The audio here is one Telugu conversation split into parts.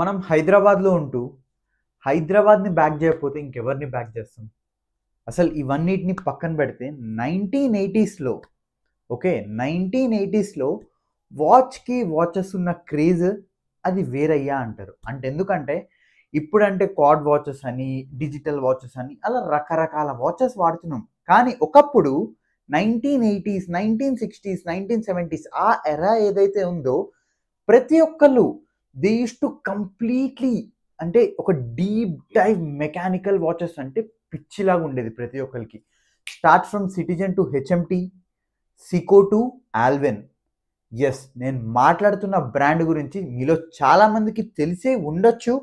మనం హైదరాబాద్లో ఉంటూ హైదరాబాద్ని బ్యాక్ చేయకపోతే ఇంకెవరిని బ్యాక్ చేస్తాం? అసలు ఇవన్నిటిని పక్కన పెడితే 1980స్లో ఓకే 1980స్లో వాచెస్ ఉన్న క్రేజ్ అది వేరయ్యా అంటారు. అంటే ఎందుకంటే ఇప్పుడంటే కార్డ్ వాచెస్ అని, డిజిటల్ వాచెస్ అని అలా రకరకాల వాచెస్ వాడుతున్నాం. కానీ ఒకప్పుడు 1980స్, 1960స్, 1970స్ ఆ ఎరా ఏదైతే ఉందో ప్రతి ఒక్కళ్ళు దే యూస్ టు కంప్లీట్లీ అంటే ఒక డీప్ డైవ్ మెకానికల్ వాచెస్ అంటే పిచ్చిలాగా ఉండేది ప్రతి ఒక్కరికి. Start from Citizen to HMT, Seiko to Allwyn. Yes, నేను మాట్లాడుతున్న బ్రాండ్ గురించి మీలో చాలా మందికి తెలిసే ఉండొచ్చు.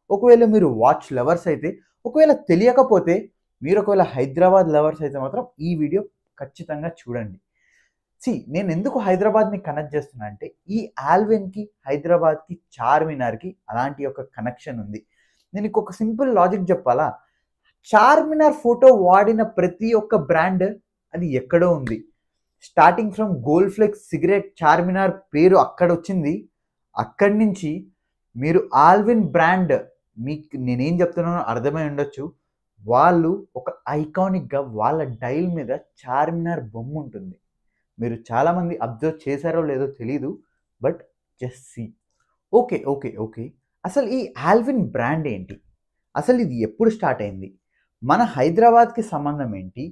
ఒకవేళ మీరు వాచ్ లవర్స్ అయితే, ఒకవేళ తెలియకపోతే, మీరు ఒకవేళ హైదరాబాద్ లవర్స్ అయితే మాత్రం ఈ వీడియో ఖచ్చితంగా చూడండి. నేను ఎందుకు హైదరాబాద్ని కనెక్ట్ చేస్తున్నా అంటే ఈ ఆల్వెన్కి, హైదరాబాద్కి, చార్మినార్కి అలాంటి ఒక కనెక్షన్ ఉంది. నేను ఒక సింపుల్ లాజిక్ చెప్పాలా? చార్మినార్ ఫోటో వాడిన ప్రతి ఒక్క బ్రాండ్ అది ఎక్కడో ఉంది. Starting from Gold Flake cigarette, Charminar పేరు అక్కడ వచ్చింది. అక్కడి నుంచి మీరు ఆల్విన్ బ్రాండ్, మీకు నేనేం చెప్తున్నానో అర్థమై ఉండొచ్చు. వాళ్ళు ఒక ఐకానిక్గా వాళ్ళ డైల్ మీద చార్మినార్ బొమ్మ ఉంటుంది. మీరు చాలామంది అబ్జర్వ్ చేశారో లేదో తెలీదు. But just see. ఓకే. అసలు ఈ ఆల్విన్ బ్రాండ్ ఏంటి? అసలు ఇది ఎప్పుడు స్టార్ట్ అయింది? మన హైదరాబాద్కి సంబంధం ఏంటి?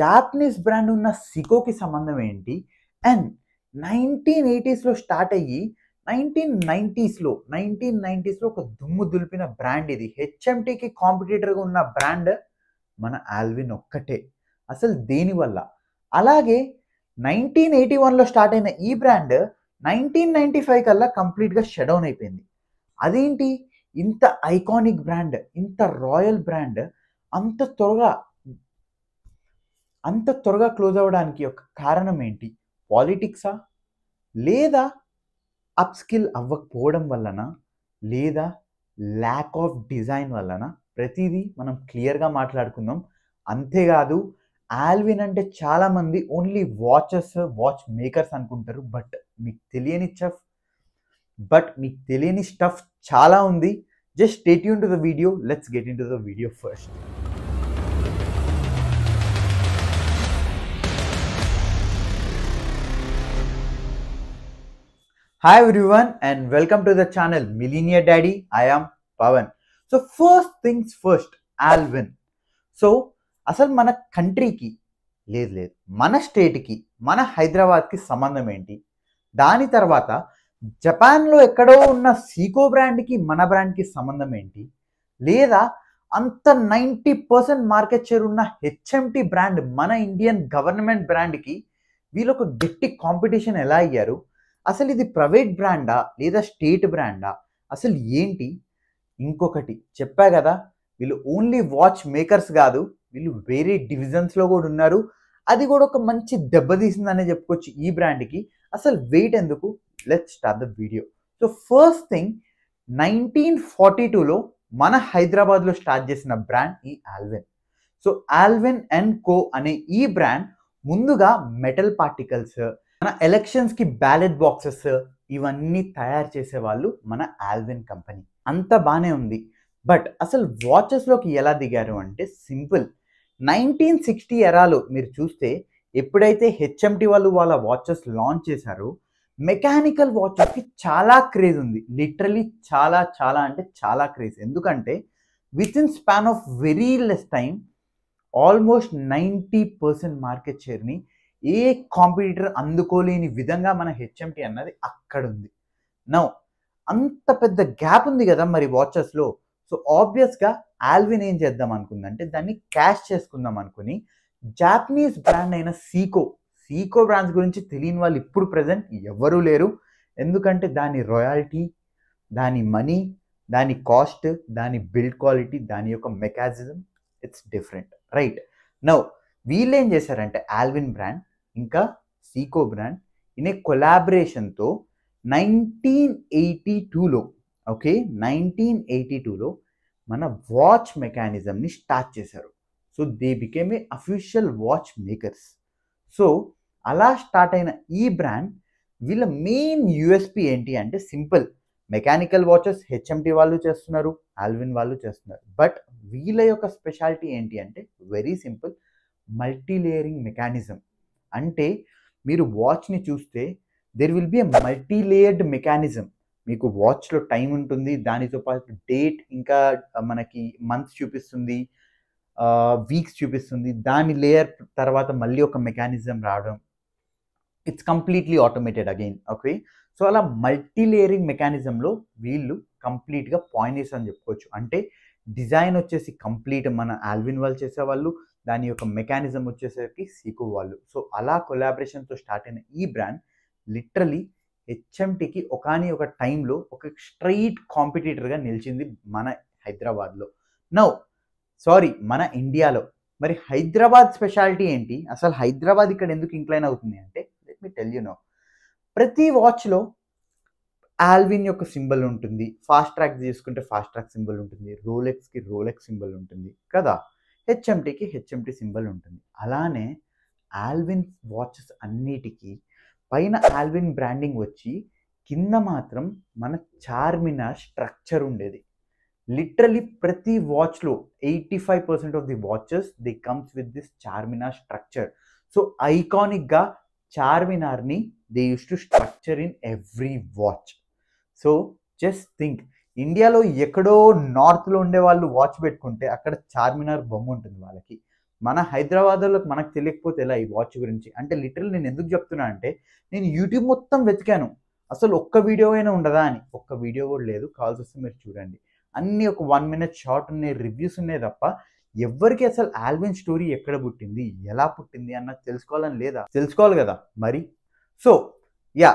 జాపనీస్ బ్రాండ్ ఉన్న సికోకి సంబంధం ఏంటి? అండ్ 1980స్లో స్టార్ట్ అయ్యి 1990స్లో ఒక దుమ్ము దులిపిన బ్రాండ్ ఇది. హెచ్ఎంటీకి కాంపిటీటర్గా ఉన్న బ్రాండ్ మన ఆల్విన్ ఒక్కటే. అసలు దేనివల్ల? అలాగే 1981లో స్టార్ట్ అయిన ఈ బ్రాండ్ 1995 కల్లా కంప్లీట్గా షట్ డౌన్ అయిపోయింది. అదేంటి? ఇంత ఐకానిక్ బ్రాండ్, ఇంత రాయల్ బ్రాండ్ అంత త్వరగా క్లోజ్ అవ్వడానికి ఒక కారణం ఏంటి? పాలిటిక్సా? లేదా అప్స్కిల్ అవ్వకపోవడం వల్లనా? లేదా ల్యాక్ ఆఫ్ డిజైన్ వల్లనా? ప్రతిదీ మనం క్లియర్గా మాట్లాడుకుందాం. అంతేకాదు, ఆల్విన్ అంటే చాలామంది ఓన్లీ వాచ్ మేకర్స్ అనుకుంటారు. మీకు తెలియని స్టఫ్ చాలా ఉంది. Just stay tune to the video. Let's get in to the video first. Hi everyone and welcome to the channel Millionaire Daddy. I am Pawan. So first things first, Alvin. So అసలు మన కంట్రీకి లేదు మన స్టేట్కి, మన హైదరాబాద్కి సంబంధం ఏంటి? దాని తర్వాత జపాన్లో ఎక్కడో ఉన్న సీకో బ్రాండ్కి మన బ్రాండ్కి సంబంధం ఏంటి? లేదా అంత 90% మార్కెట్ షేర్ ఉన్న హెచ్ఎంటి బ్రాండ్ మన ఇండియన్ గవర్నమెంట్ బ్రాండ్కి వీళ్ళు ఒక గట్టి కాంపిటీషన్ ఎలా అయ్యారు? అసలు ఇది ప్రైవేట్ బ్రాండా లేదా స్టేట్ బ్రాండా? అసలు ఏంటి? ఇంకొకటి చెప్పా కదా, వీళ్ళు ఓన్లీ వాచ్ మేకర్స్ కాదు, వీళ్ళు వేరే డివిజన్స్లో కూడా ఉన్నారు. అది కూడా ఒక మంచి దెబ్బతీసిందనే చెప్పుకోవచ్చు ఈ బ్రాండ్కి. అసలు వెయిట్ ఎందుకు? Let's start the video. So first thing, 1942లో మన హైదరాబాద్లో స్టార్ట్ చేసిన బ్రాండ్ ఈ Allwyn. So Allwyn and co అనే ఈ బ్రాండ్ ముందుగా మెటల్ పార్టికల్స్, మన ఎలక్షన్స్కి బ్యాలెట్ బాక్సెస్ ఇవన్నీ తయారు చేసేవాళ్ళు మన ఆల్విన్ కంపెనీ. అంత బాగానే ఉంది. బట్ అసలు వాచెస్లోకి ఎలా దిగారు అంటే సింపుల్. 1960 ఎరాలో మీరు చూస్తే ఎప్పుడైతే హెచ్ఎంటి వాళ్ళు వాళ్ళ వాచెస్ లాంచ్ చేశారో మెకానికల్ వాచెస్కి చాలా క్రేజ్ ఉంది. లిటరలీ చాలా అంటే చాలా క్రేజ్. ఎందుకంటే with in span of very less time almost 90% market షేర్ని ఏ కాంపిటీటర్ అందుకోలేని విధంగా మన హెచ్ఎంటి అన్నది అక్కడ ఉంది. నౌ అంత పెద్ద గ్యాప్ ఉంది కదా మరి వాచెస్లో. సో ఆబ్వియస్గా ఆల్విన్ ఏం చేద్దాం అనుకుందంటే దాన్ని క్యాష్ చేసుకుందాం అనుకుని జాపనీస్ బ్రాండ్ అయిన సీకో బ్రాండ్స్ గురించి తెలియని వాళ్ళు ఇప్పుడు ప్రజెంట్ ఎవరూ లేరు. ఎందుకంటే దాని రాయల్టీ, దాని మనీ, దాని కాస్ట్, దాని బిల్డ్ క్వాలిటీ, దాని యొక్క mechanism it's different, right? Now వీళ్ళు ఏం చేశారంటే ఆల్విన్ బ్రాండ్ ఇంకా సీకో బ్రాండ్ ఇన్ ఏ కొలాబరేషన్తో 1982లో మన వాచ్ మెకానిజంని స్టార్ట్ చేశారు. So they became a official watch makers. So అలా స్టార్ట్ అయిన ఈ బ్రాండ్ వీళ్ళ మెయిన్ యూఎస్పి ఏంటి అంటే సింపుల్. మెకానికల్ వాచెస్ హెచ్ఎంటి వాళ్ళు చేస్తున్నారు, ఆల్విన్ వాళ్ళు చేస్తున్నారు. బట్ వీళ్ళ యొక్క స్పెషాలిటీ ఏంటి అంటే very simple, multi layering mechanism. అంటే మీరు వాచ్ని చూస్తే there will be a multi layered mechanism. మీకు వాచ్లో టైం ఉంటుంది, దానితో పాటు డేట్, ఇంకా మనకి మంత్స్ చూపిస్తుంది, వీక్స్ చూపిస్తుంది, దాని లేయర్ తర్వాత మళ్ళీ ఒక మెకానిజం రావడం. It's completely automated again. Okay, so అలా మల్టీ లేయరింగ్ మెకానిజంలో వీళ్ళు కంప్లీట్గా పాయింట్స్ అని చెప్పుకోవచ్చు. అంటే డిజైన్ వచ్చేసి కంప్లీట్ మన ఆల్విన్ వాళ్ళు చేసేవాళ్ళు, దాని యొక్క మెకానిజం వచ్చేసరికి సీకో వాళ్ళు. సో అలా కొలాబరేషన్తో స్టార్ట్ అయిన ఈ బ్రాండ్ లిటరలీ హెచ్ఎంటికి ఒక టైంలో ఒక స్ట్రైట్ కాంపిటీటర్గా నిలిచింది మన హైదరాబాద్లో. నౌ సారీ, మన ఇండియాలో. మరి హైదరాబాద్ స్పెషాలిటీ ఏంటి, అసలు హైదరాబాద్ ఇక్కడ ఎందుకు ఇంక్లైన్ అవుతుంది అంటే let me tell you know. ప్రతి వాచ్లో ఆల్విన్ యొక్క సింబల్ ఉంటుంది, ఫాస్ట్ ట్రాక్ తీసుకుంటే ఫాస్ట్ ట్రాక్ సింబల్ ఉంటుంది, రోలెక్స్కి రోలెక్స్ సింబల్ ఉంటుంది కదా, హెచ్ఎంటికి హెచ్ఎంటి సింబల్ ఉంటుంది. అలానే ఆల్విన్ వాచెస్ అన్నిటికీ పైన ఆల్విన్ బ్రాండింగ్ వచ్చి కింద మాత్రం మన చార్మినార్ స్ట్రక్చర్ ఉండేది. లిటరలీ ప్రతి వాచ్లో 85% of the watches they comes with this Charminar structure. So ఐకానిక్గా చార్మినార్ని they use to structure in every watch. So just think, ఇండియాలో ఎక్కడో నార్త్లో ఉండే వాళ్ళు వాచ్ పెట్టుకుంటే అక్కడ చార్మినార్ బొమ్మ ఉంటుంది వాళ్ళకి. మన హైదరాబాద్లో మనకు తెలియకపోతే ఎలా ఈ వాచ్ గురించి అంటే లిటరల్ నేను ఎందుకు చెప్తున్నా అంటే నేను యూట్యూబ్ మొత్తం వెతికాను అసలు ఒక్క వీడియో అయినా ఉండదా అని. ఒక్క వీడియో కూడా లేదు, కాల్స్ వస్తే మీరు చూడండి. అన్నీ ఒక 1 minute షార్ట్ ఉన్నాయి, రివ్యూస్ ఉన్నాయి తప్ప ఎవరికి అసలు ఆల్విన్ స్టోరీ ఎక్కడ పుట్టింది, ఎలా పుట్టింది అన్నది తెలుసుకోవాలని లేదా? తెలుసుకోవాలి కదా మరి. సో యా,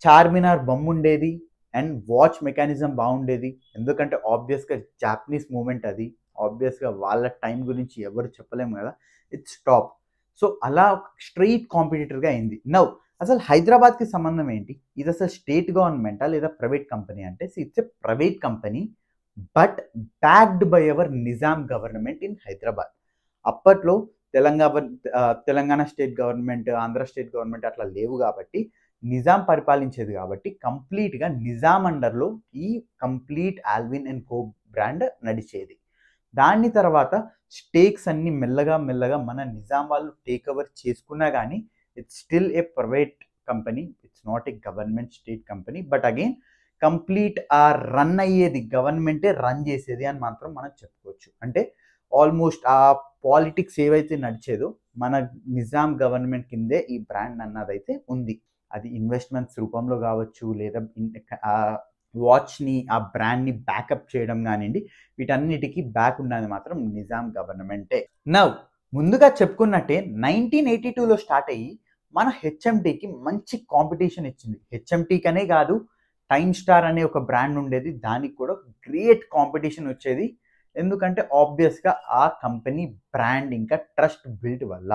చార్మినార్ బొమ్మ ఉండేది అండ్ వాచ్ మెకానిజం బాగుండేది. ఎందుకంటే ఆబ్వియస్గా జాపనీస్ మూమెంట్ అది, ఆబ్వియస్గా వాళ్ళ టైం గురించి ఎవరు చెప్పలేము కదా, ఇట్స్ టాప్. సో అలా స్ట్రైట్ కాంపిటీటర్గా అయింది. నౌ అసలు హైదరాబాద్కి సంబంధం ఏంటి, ఇది అసలు స్టేట్ గవర్నమెంటా లేదా ప్రైవేట్ కంపెనీ అంటే it's a private company but backed by our Nizam government in Hyderabad. అప్పట్లో Telangana state government, Andhra state government అట్లా లేవు కాబట్టి నిజాం పరిపాలించేది కాబట్టి కంప్లీట్గా నిజాం అండర్లో ఈ complete Allwyn and co brand నడిచేది. దాని తర్వాత స్టేక్స్ అన్ని మెల్లగా మెల్లగా మన నిజాం వాళ్ళు టేక్ ఓవర్ చేసుకున్నా కానీ it's still A private company, it's not a government state company. But again complete ఆ రన్ అయ్యేది గవర్నమెంటే రన్ చేసేది అని మాత్రం మనం చెప్పుకోవచ్చు. అంటే ఆల్మోస్ట్ ఆ పాలిటిక్స్ ఏవైతే నడిచేదో మన నిజాం గవర్నమెంట్ కిందే ఈ బ్రాండ్ అన్నదైతే ఉంది. అది ఇన్వెస్ట్మెంట్స్ రూపంలో కావచ్చు, లేదా ఆ వాచ్ని ఆ బ్రాండ్ని బ్యాకప్ చేయడం కానివ్వండి, వీటన్నిటికీ బ్యాక్ ఉన్నది మాత్రం నిజాం గవర్నమెంటే. నౌ ముందుగా చెప్పుకున్నట్టే 1982లో స్టార్ట్ అయ్యి మన హెచ్ఎంటీకి మంచి కాంపిటీషన్ ఇచ్చింది. హెచ్ఎంటీకనే కాదు, టైమ్ స్టార్ అనే ఒక బ్రాండ్ ఉండేది, దానికి కూడా గ్రేట్ కాంపిటీషన్ వచ్చేది. ఎందుకంటే ఆబ్వియస్గా ఆ కంపెనీ బ్రాండ్ ఇంకా ట్రస్ట్ బిల్డ్ వల్ల.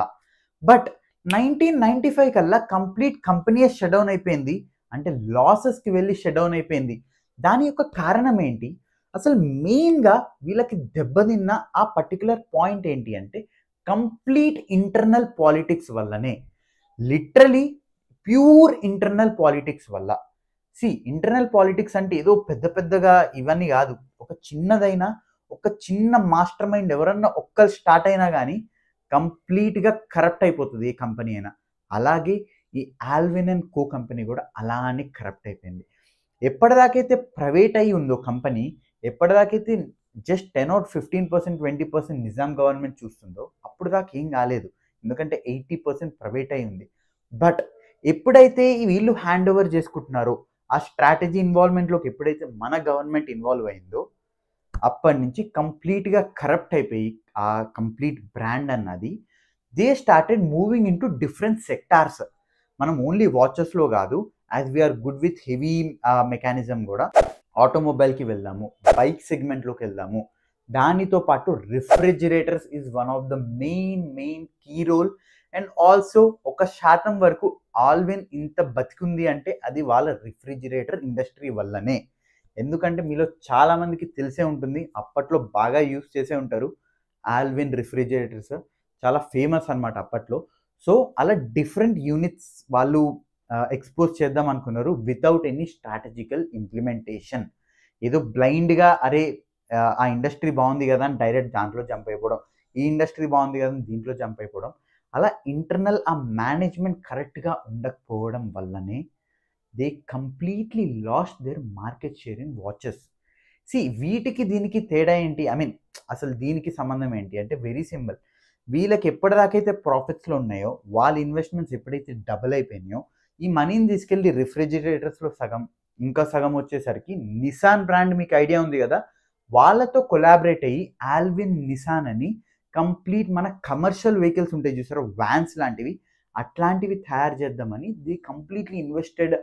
బట్ 1995 కల్లా కంప్లీట్ కంపెనీ షట్ డౌన్ అయిపోయింది, అంటే లాసెస్కి వెళ్ళి షట్ డౌన్ అయిపోయింది. దాని యొక్క కారణం ఏంటి, అసలు మెయిన్గా వీళ్ళకి దెబ్బతిన్న ఆ పర్టికులర్ పాయింట్ ఏంటి అంటే కంప్లీట్ ఇంటర్నల్ పాలిటిక్స్ వల్లనే. లిటరలీ ప్యూర్ ఇంటర్నల్ పాలిటిక్స్ వల్ల. ఇంటర్నల్ పాలిటిక్స్ అంటే ఏదో పెద్ద పెద్దగా ఇవన్నీ కాదు, ఒక చిన్నదైనా ఒక చిన్న మాస్టర్ మైండ్ ఎవరన్నా ఒక్కరు స్టార్ట్ అయినా కానీ కంప్లీట్గా కరప్ట్ అయిపోతుంది ఏ కంపెనీ అయినా. అలాగే ఈ ఆల్విన్ అండ్ కో కంపెనీ కూడా అలానే కరప్ట్ అయిపోయింది. ఎప్పటిదాకైతే ప్రైవేట్ అయి ఉందో కంపెనీ, ఎప్పటిదాకైతే జస్ట్ 10 or 15%, 20% నిజాం గవర్నమెంట్ చూస్తుందో అప్పుడు దాకా ఏం కాలేదు, ఎందుకంటే 80% ప్రైవేట్ అయి ఉంది. బట్ ఎప్పుడైతే వీళ్ళు హ్యాండ్ ఓవర్ చేసుకుంటున్నారో, ఆ స్ట్రాటజీ ఇన్వాల్వ్మెంట్లోకి ఎప్పుడైతే మన గవర్నమెంట్ ఇన్వాల్వ్ అయిందో అప్పటి నుంచి కంప్లీట్గా కరప్ట్ అయిపోయి ఆ కంప్లీట్ బ్రాండ్ అన్నది they started moving into different sectors. మనం ఓన్లీ వాచెస్లో కాదు, as we are good with heavy mechanism కూడా ఆటోమొబైల్కి వెళ్దాము, బైక్ సెగ్మెంట్లోకి వెళ్దాము. దానితో పాటు refrigerators is one of the main key role. And also 1% వరకు ఆల్విన్ ఇంత బతికుంది అంటే అది వాళ్ళ రిఫ్రిజిరేటర్ ఇండస్ట్రీ వల్లనే. ఎందుకంటే మీలో చాలామందికి తెలిసే ఉంటుంది, అప్పట్లో బాగా యూస్ చేసే ఉంటారు ఆల్విన్ రిఫ్రిజిరేటర్స్, చాలా ఫేమస్ అనమాట అప్పట్లో. సో అలా డిఫరెంట్ యూనిట్స్ వాళ్ళు ఎక్స్పోజ్ చేద్దాం అనుకున్నారు వితౌట్ ఎనీ స్ట్రాటజికల్ ఇంప్లిమెంటేషన్. ఏదో బ్లైండ్గా అరే ఆ ఇండస్ట్రీ బాగుంది కదా అని డైరెక్ట్ దాంట్లో జంప్ అయిపోవడం, ఈ ఇండస్ట్రీ బాగుంది కదా అని దీంట్లో జంప్ అయిపోవడం, అలా ఇంటర్నల్ ఆ మేనేజ్మెంట్ కరెక్ట్గా ఉండకపోవడం వల్లనే they completely lost their market share in watches. వీటికి దీనికి తేడా ఏంటి? ఐ మీన్ అసలు దీనికి సంబంధం ఏంటి అంటే వెరీ సింపుల్. వీళ్ళకి ఎప్పటిదాకైతే ప్రాఫిట్స్లో ఉన్నాయో, వాళ్ళ ఇన్వెస్ట్మెంట్స్ ఎప్పుడైతే డబుల్ అయిపోయినాయో, ఈ మనీని తీసుకెళ్ళి రిఫ్రిజిరేటర్స్లో సగం, ఇంకా సగం వచ్చేసరికి నిసాన్ బ్రాండ్ మీకు ఐడియా ఉంది కదా, వాళ్ళతో కొలాబరేట్ అయ్యి ఆల్విన్ నిసాన్ అని కంప్లీట్ మన కమర్షియల్ వెహికల్స్ ఉంటాయి చూసారు, వ్యాన్స్ లాంటివి, అట్లాంటివి తయారు చేద్దామని ది కంప్లీట్లీ ఇన్వెస్టెడ్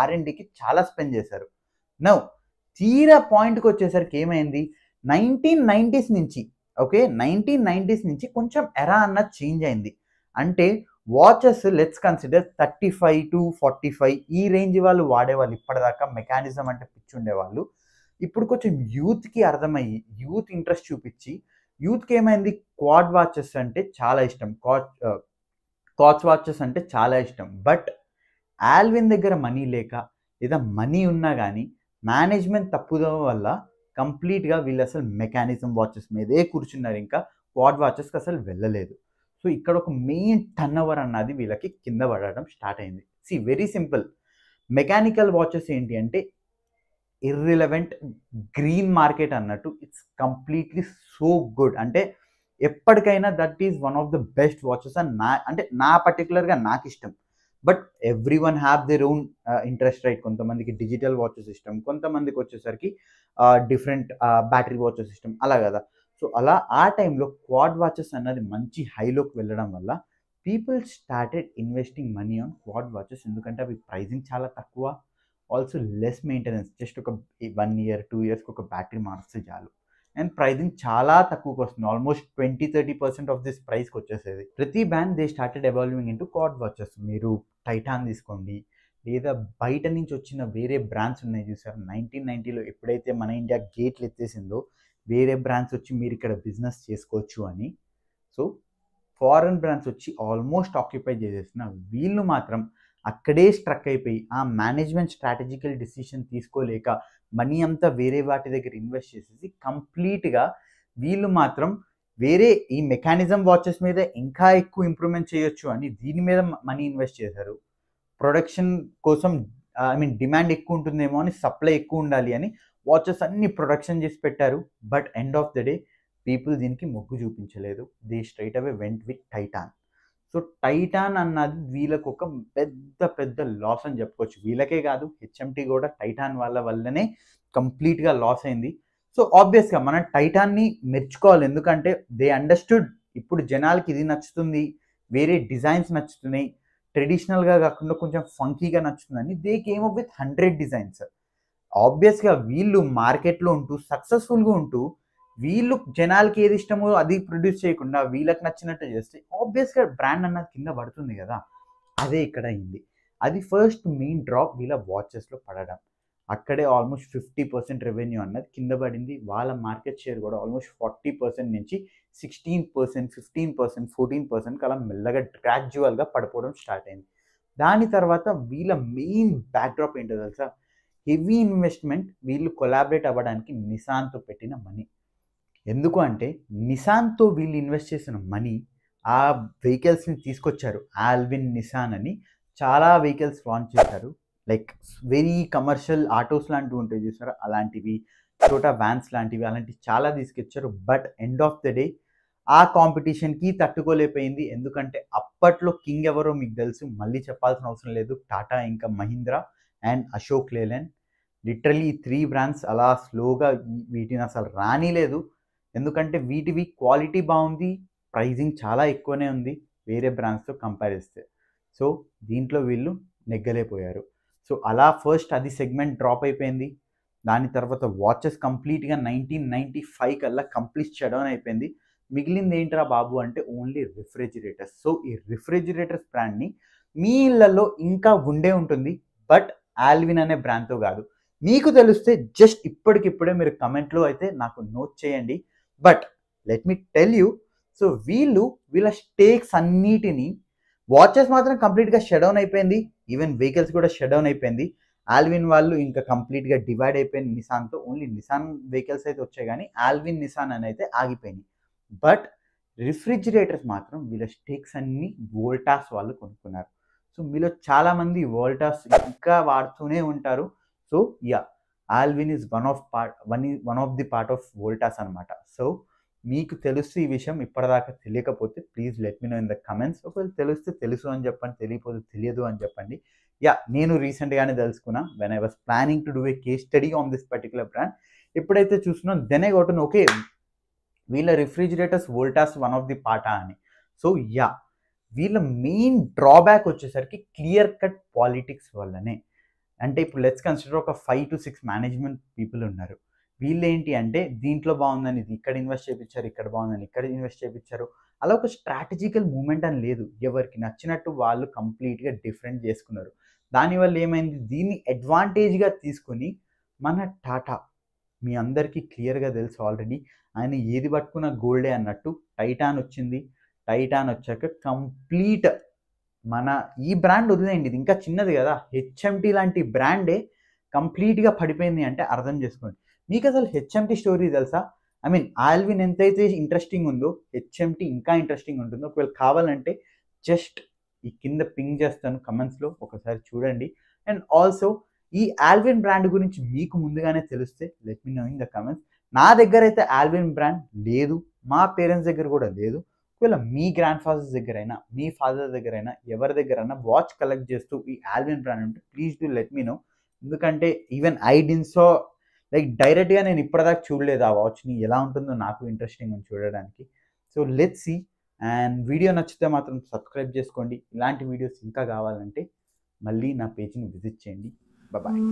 R&Dకి చాలా స్పెండ్ చేశారు. నౌ తీరా పాయింట్కి వచ్చేసరికి ఏమైంది, 1990s నుంచి ఓకే 1990s నుంచి కొంచెం ఎరా అన్నది చేంజ్ అయింది. అంటే వాచెస్ లెట్స్ కన్సిడర్ 35 to 45 ఈ రేంజ్ వాళ్ళు వాడేవాళ్ళు ఇప్పటిదాకా, మెకానిజం అంటే పిచ్చి ఉండేవాళ్ళు. ఇప్పుడు కొంచెం యూత్కి అర్థమయ్యి, యూత్ ఇంట్రెస్ట్ చూపించి, యూత్కి ఏమైంది, క్వాడ్ వాచెస్ అంటే చాలా ఇష్టం, కాచ్ వాచెస్ అంటే చాలా ఇష్టం. బట్ ఆల్విన్ దగ్గర మనీ లేక, లేదా మనీ ఉన్నా కానీ మేనేజ్మెంట్ తప్పుదం వల్ల కంప్లీట్గా వీళ్ళు అసలు మెకానిజం వాచెస్ మీదే కూర్చున్నారు, ఇంకా క్వాడ్ వాచెస్కి అసలు వెళ్ళలేదు. సో ఇక్కడ ఒక మెయిన్ టర్న్ ఓవర్ అన్నది వీళ్ళకి కింద పడడం స్టార్ట్ అయింది. వెరీ సింపుల్, మెకానికల్ వాచెస్ ఏంటి అంటే ఇర్రిలవెంట్ గ్రీన్ మార్కెట్ అన్నట్టు, ఇట్స్ కంప్లీట్లీ సో గుడ్. అంటే ఎప్పటికైనా that is one of the best watches అని నా పర్టికులర్గా నాకు ఇష్టం. But every one have their own interest, right? కొంతమందికి డిజిటల్ వాచెస్ ఇష్టం, కొంతమందికి వచ్చేసరికి డిఫరెంట్ బ్యాటరీ వాచెస్ ఇష్టం, అలా కదా. సో అలా ఆ టైంలో క్వాడ్ వాచెస్ అన్నది మంచి హైలోకి వెళ్ళడం వల్ల people started investing money on quad watches. ఎందుకంటే అవి ప్రైజింగ్ చాలా తక్కువ, ఆల్సో లెస్ మెయింటెనెన్స్, జస్ట్ ఒక 1 year 2 yearsకి ఒక బ్యాటరీ మారిస్తే చాలు, అండ్ ప్రైజింగ్ చాలా తక్కువకి వస్తుంది, ఆల్మోస్ట్ 20-30% ఆఫ్ దిస్ ప్రైస్కి వచ్చేసేది. ప్రతి brand they started evolving into quad watches. మీరు టైటాన్ తీసుకోండి, లేదా బయట నుంచి వచ్చిన వేరే బ్రాండ్స్ ఉన్నాయి చూసారు, 1990లో ఎప్పుడైతే మన ఇండియా గేట్లు ఎత్తేసిందో వేరే బ్రాండ్స్ వచ్చి మీరు ఇక్కడ బిజినెస్ చేసుకోవచ్చు అని, సో ఫారెన్ బ్రాండ్స్ వచ్చి ఆల్మోస్ట్ ఆక్యుపై చేసేసిన వీళ్ళు మాత్రం అక్కడే స్ట్రక్ అయిపోయి ఆ మేనేజ్మెంట్ స్ట్రాటజికల్ డిసిషన్ తీసుకోలేక మనీ అంతా వేరే వాటి దగ్గర ఇన్వెస్ట్ చేసేసి కంప్లీట్గా వీళ్ళు మాత్రం వేరే ఈ మెకానిజం వాచెస్ మీద ఇంకా ఎక్కువ ఇంప్రూవ్మెంట్ చేయొచ్చు అని దీని మీద మనీ ఇన్వెస్ట్ చేశారు. ప్రొడక్షన్ కోసం ఐ మీన్ డిమాండ్ ఎక్కువ ఉంటుందేమో అని, సప్లై ఎక్కువ ఉండాలి అని వాచెస్ అన్ని ప్రొడక్షన్ చేసి పెట్టారు. But end of the day people దీనికి మొగ్గు చూపించలేదు, they straight away went with Titan. So Titan అన్నది వీళ్ళకు ఒక పెద్ద లాస్ అని చెప్పుకోవచ్చు. వీళ్ళకే కాదు, హెచ్ఎంటీ కూడా టైటాన్ వాళ్ళ వల్లనే కంప్లీట్గా లాస్ అయింది. సో ఆబ్వియస్గా మనం టైటాన్ని మెచ్చుకోవాలి, ఎందుకంటే దే అండర్స్టూడ్ ఇప్పుడు జనాలకి ఇది నచ్చుతుంది, వేరే డిజైన్స్ నచ్చుతున్నాయి, ట్రెడిషనల్గా కాకుండా కొంచెం ఫంకీగా నచ్చుతుందని they came up with 100 designs. ఆబ్వియస్గా వీళ్ళు మార్కెట్లో ఉంటూ సక్సెస్ఫుల్గా ఉంటూ వీళ్ళు జనాలకి ఏది ఇష్టమో అది ప్రొడ్యూస్ చేయకుండా వీళ్ళకి నచ్చినట్టు చేస్తే ఆబ్వియస్గా బ్రాండ్ అన్నది కింద పడుతుంది కదా. అదే ఇక్కడ అయింది. అది ఫస్ట్ మెయిన్ డ్రాప్ వీళ్ళ వాచెస్లో పడడం. అక్కడే ఆల్మోస్ట్ 50% రెవెన్యూ అన్నది కింద పడింది. వాళ్ళ మార్కెట్ షేర్ కూడా ఆల్మోస్ట్ 40% నుంచి 16%, 15%, 14% అలా మెల్లగా గ్రాడ్యువల్గా పడిపోవడం స్టార్ట్ అయింది. దాని తర్వాత వీళ్ళ మెయిన్ బ్యాక్డ్రాప్ ఏంటో తెలుసా, హెవీ ఇన్వెస్ట్మెంట్. వీళ్ళు కొలాబరేట్ అవ్వడానికి నిసాన్తో పెట్టిన మనీ. ఎందుకు అంటే నిసాన్తో వీళ్ళు ఇన్వెస్ట్ చేసిన మనీ ఆ వెహికల్స్ని తీసుకొచ్చారు. ఆల్విన్ నిసాన్ అని చాలా వెహికల్స్ లాంచ్ చేశారు, లైక్ వెరీ కమర్షియల్ ఆటోస్ లాంటివి ఉంటాయి చూసారా, అలాంటివి, చోటా వ్యాన్స్ లాంటివి, అలాంటివి చాలా తీసుకొచ్చారు. But end of the day ఆ కాంపిటీషన్కి తట్టుకోలేకపోయింది. ఎందుకంటే అప్పట్లో కింగ్ ఎవరో మీకు తెలుసు, మళ్ళీ చెప్పాల్సిన అవసరం లేదు, టాటా, ఇంకా Mahindra and Ashok Leyland. Literally 3 brands అలా స్లోగా వీటిని అసలు రానిలేదు. ఎందుకంటే వీటివి క్వాలిటీ బాగుంది, ప్రైజింగ్ చాలా ఎక్కువనే ఉంది వేరే బ్రాండ్స్తో కంపేర్ చేస్తే. సో దీంట్లో వీళ్ళు నెగ్గలేకపోయారు. సో అలా ఫస్ట్ అది సెగ్మెంట్ డ్రాప్ అయిపోయింది. దాని తర్వాత వాచెస్ కంప్లీట్గా 1995 కల్లా కంప్లీట్ షట్ డౌన్ అయిపోయింది. మిగిలింది ఏంట్రా బాబు అంటే ఓన్లీ రిఫ్రిజిరేటర్స్. సో ఈ రిఫ్రిజిరేటర్స్ బ్రాండ్ని మీ ఇళ్లలో ఇంకా ఉండే ఉంటుంది, బట్ ఆల్విన్ అనే బ్రాండ్తో కాదు. మీకు తెలిస్తే జస్ట్ ఇప్పటికిప్పుడే మీరు కమెంట్లో అయితే నాకు నోట్ చేయండి. But let me tell you, so వీళ్ళ స్టేక్స్ అన్నిటినీ, వాచెస్ మాత్రం కంప్లీట్గా షట్ డౌన్ అయిపోయింది, ఈవెన్ వెహికల్స్ కూడా షట్ డౌన్ అయిపోయింది. ఆల్విన్ వాళ్ళు ఇంకా కంప్లీట్గా డివైడ్ అయిపోయింది నిసాన్తో. ఓన్లీ నిసాన్ వెహికల్స్ అయితే వచ్చాయి కానీ ఆల్విన్ నిసాన్ అని అయితే ఆగిపోయినాయి. బట్ రిఫ్రిజిరేటర్స్ మాత్రం వీళ్ళ స్టేక్స్ అన్ని వోల్టాస్ వాళ్ళు కొనుక్కున్నారు. సో మీలో చాలామంది వోల్టాస్ ఇంకా వాడుతూనే ఉంటారు. So yeah, Allwyn is one of the part of Voltas అనమాట. సో మీకు తెలుసు ఈ విషయం, ఇప్పటిదాకా తెలియకపోతే please let me know in the comments. ఒకవేళ తెలిస్తే తెలుసు అని చెప్పండి, తెలియకపోతే తెలియదు అని చెప్పండి. యా, నేను రీసెంట్గానే తెలుసుకున్నా when I was planning to do a case study on this particular brand. ఎప్పుడైతే చూసినా then I got to know okay వీళ్ళ refrigerators Voltas one of the పార్టా అని. సో యా, వీళ్ళ మెయిన్ డ్రాబ్యాక్ వచ్చేసరికి క్లియర్ కట్ పాలిటిక్స్ వల్లనే. అంటే ఇప్పుడు లెట్స్ కన్సిడర్ ఒక 5 to 6 మేనేజ్మెంట్ పీపుల్ ఉన్నారు. వీళ్ళు ఏంటి అంటే దీంట్లో బాగుందని ఇది ఇక్కడ ఇన్వెస్ట్ చేయించారు, ఇక్కడ బాగుందని ఇక్కడ ఇన్వెస్ట్ చేయించారు. అలా ఒక స్ట్రాటజికల్ మూమెంట్ అని లేదు. ఎవరికి నచ్చినట్టు వాళ్ళు కంప్లీట్గా డిఫరెంట్ చేసుకున్నారు. దానివల్ల ఏమైంది, దీన్ని అడ్వాంటేజ్గా తీసుకొని మన టాటా, మీ అందరికీ క్లియర్గా తెలుసు ఆల్రెడీ, ఆయన ఏది పట్టుకున్న గోల్డే అన్నట్టు టైటాన్ వచ్చింది. టైటాన్ వచ్చాక కంప్లీట్ మన ఈ బ్రాండ్ వదిలేయండి, ఇది ఇంకా చిన్నది కదా, హెచ్ఎంటీ లాంటి బ్రాండే కంప్లీట్గా పడిపోయింది అంటే అర్థం చేసుకోండి. మీకు అసలు హెచ్ఎంటీ స్టోరీ తెలుసా? ఐ మీన్ ఆల్విన్ ఎంతైతే ఇంట్రెస్టింగ్ ఉందో హెచ్ఎంటీ ఇంకా ఇంట్రెస్టింగ్ ఉంటుందో. ఒకవేళ కావాలంటే జస్ట్ ఈ కింద పింగ్ చేస్తాను కమెంట్స్లో, ఒకసారి చూడండి. అండ్ ఆల్సో ఈ ఆల్విన్ బ్రాండ్ గురించి మీకు ముందుగానే తెలిస్తే let me know in the comments. నా దగ్గర అయితే ఆల్విన్ బ్రాండ్ లేదు, మా పేరెంట్స్ దగ్గర కూడా లేదు. ఒకవేళ మీ గ్రాండ్ ఫాదర్స్ దగ్గర అయినా, మీ ఫాదర్ దగ్గర అయినా, ఎవరి దగ్గర అయినా వాచ్ కలెక్ట్ చేస్తూ ఈ ఆల్విన్ బ్రాండ్ ఉంటే please do let me know. ఎందుకంటే even I didn't so like డైరెక్ట్గా నేను ఇప్పటిదాకా చూడలేదు ఆ వాచ్ని, ఎలా ఉంటుందో నాకు ఇంట్రెస్టింగ్ ఉంది చూడడానికి. So let's see. And video నచ్చితే మాత్రం సబ్స్క్రైబ్ చేసుకోండి. ఇలాంటి వీడియోస్ ఇంకా కావాలంటే మళ్ళీ నా పేజ్ని విజిట్ చేయండి. బాయ్.